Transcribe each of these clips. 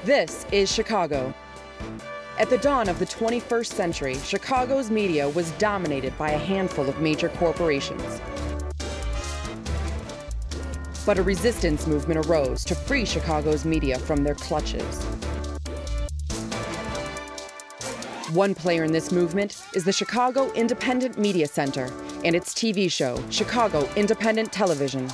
This is Chicago. At the dawn of the 21st century, Chicago's media was dominated by a handful of major corporations. But a resistance movement arose to free Chicago's media from their clutches. One player in this movement is the Chicago Independent Media Center and its TV show, Chicago Independent Television.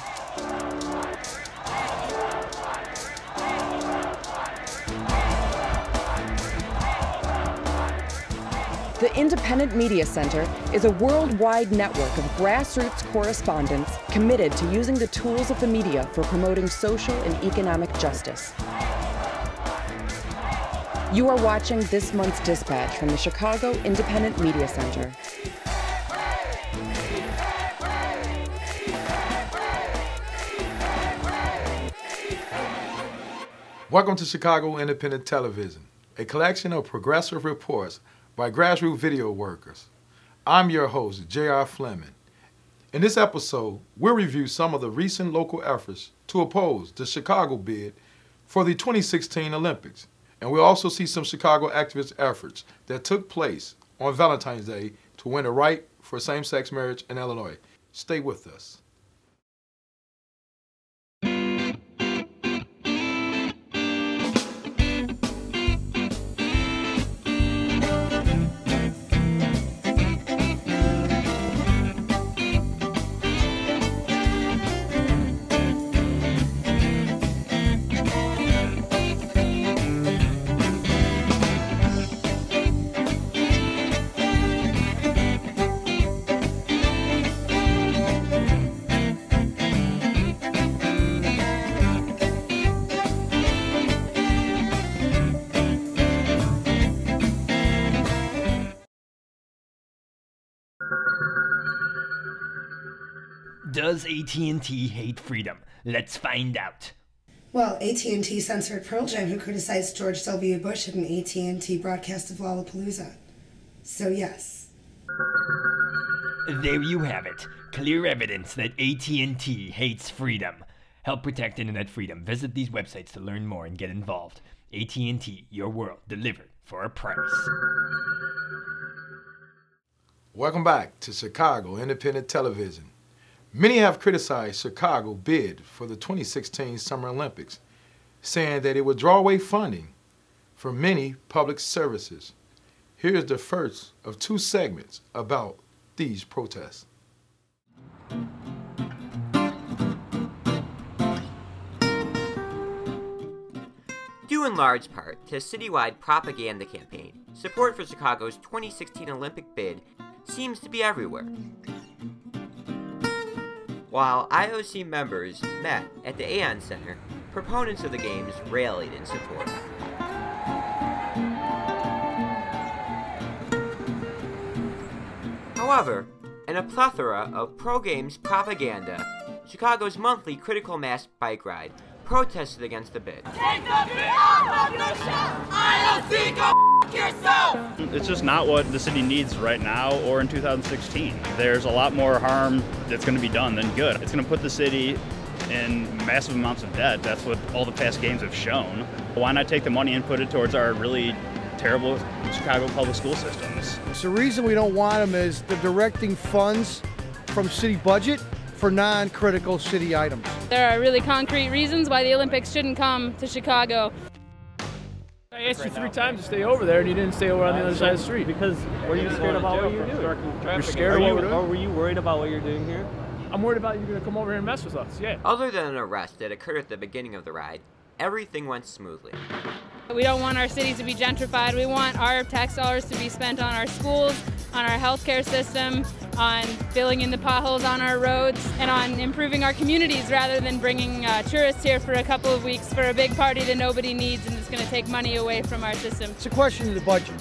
The Independent Media Center is a worldwide network of grassroots correspondents committed to using the tools of the media for promoting social and economic justice. You are watching this month's dispatch from the Chicago Independent Media Center. Welcome to Chicago Independent Television, a collection of progressive reports by grassroots video workers. I'm your host, J.R. Fleming. In this episode, we'll review some of the recent local efforts to oppose the Chicago bid for the 2016 Olympics. And we'll also see some Chicago activist efforts that took place on Valentine's Day to win the right for same-sex marriage in Illinois. Stay with us. Does AT&T hate freedom? Let's find out. Well, AT&T censored Pearl Jam, who criticized George W. Bush at an AT&T broadcast of Lollapalooza. So yes. There you have it. Clear evidence that AT&T hates freedom. Help protect internet freedom. Visit these websites to learn more and get involved. AT&T, your world, delivered for a price. Welcome back to Chicago Independent Television. Many have criticized Chicago's bid for the 2016 Summer Olympics, saying that it would draw away funding for many public services. Here's the first of two segments about these protests. Due in large part to a citywide propaganda campaign, support for Chicago's 2016 Olympic bid seems to be everywhere. While IOC members met at the Aon Center, proponents of the games rallied in support. However, in a plethora of pro-games propaganda, Chicago's monthly critical mass bike ride protested against the bid. Take the bid off of your shelf! IOC, go f*** yourself! It's just not what the city needs right now or in 2016. There's a lot more harm that's going to be done than good. It's going to put the city in massive amounts of debt. That's what all the past games have shown. Why not take the money and put it towards our really terrible Chicago public school systems? So the reason we don't want them is they're directing funds from city budget for non-critical city items. There are really concrete reasons why the Olympics shouldn't come to Chicago. I asked you 3 times to stay over there, and you didn't stay over on the other side of the street. Because were you scared about what you're doing? You're scared of what we're doing? Or were you worried about what you're doing here? I'm worried about you going to come over here and mess with us, yeah. Other than an arrest that occurred at the beginning of the ride, everything went smoothly. We don't want our city to be gentrified. We want our tax dollars to be spent on our schools, on our healthcare system, on filling in the potholes on our roads, and on improving our communities rather than bringing tourists here for a couple of weeks for a big party that nobody needs and it's going to take money away from our system. It's a question of the budget.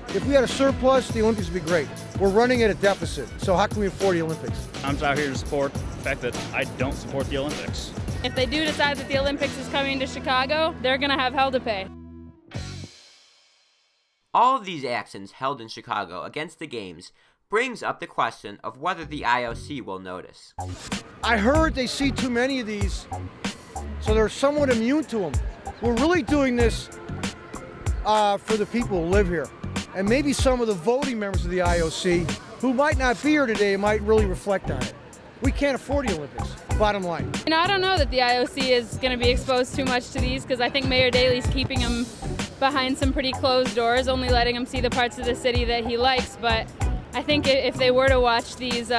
If we had a surplus, the Olympics would be great. We're running at a deficit, so how can we afford the Olympics? I'm just out here to support the fact that I don't support the Olympics. If they do decide that the Olympics is coming to Chicago, they're going to have hell to pay. All of these actions held in Chicago against the games brings up the question of whether the IOC will notice. I heard they see too many of these, so they're somewhat immune to them. We're really doing this for the people who live here. And maybe some of the voting members of the IOC who might not be here today might really reflect on it. We can't afford the Olympics, bottom line. And I don't know that the IOC is going to be exposed too much to these, because I think Mayor Daley's keeping him behind some pretty closed doors, only letting him see the parts of the city that he likes. But I think if they were to watch these,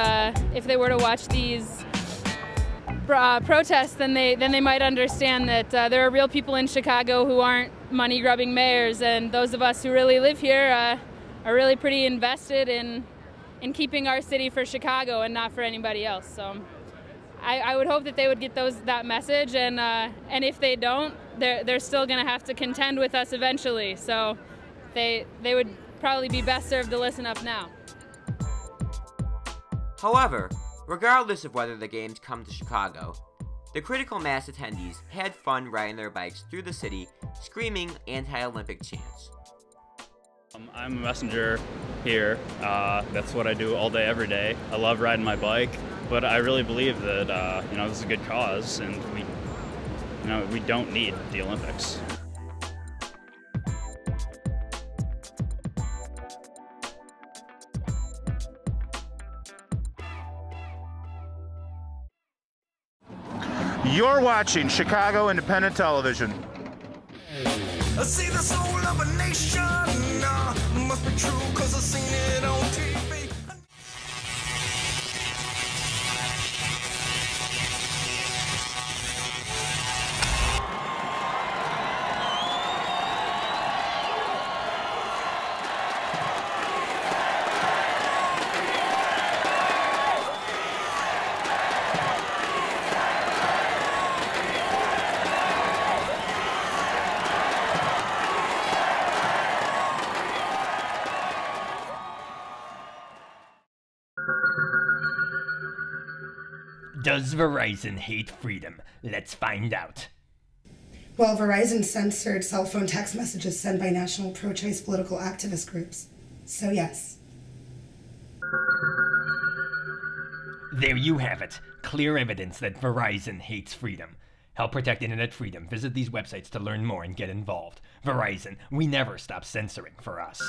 protests, then they might understand that there are real people in Chicago who aren't money-grubbing mayors, and those of us who really live here are really pretty invested in keeping our city for Chicago and not for anybody else. So I would hope that they would get that message, and if they don't, they're still going to have to contend with us eventually. So they would probably be best served to listen up now. However, regardless of whether the games come to Chicago, the critical mass attendees had fun riding their bikes through the city, screaming anti-Olympic chants. I'm a messenger here. That's what I do all day, every day. I love riding my bike, but I really believe that this is a good cause, and we don't need the Olympics. You're watching Chicago Independent Television. I see the soul of a nation, must be true cause I've seen it on TV. Does Verizon hate freedom? Let's find out. Well, Verizon censored cell phone text messages sent by national pro-choice political activist groups. So yes. There you have it. Clear evidence that Verizon hates freedom. Help protect internet freedom. Visit these websites to learn more and get involved. Verizon, we never stop censoring for us.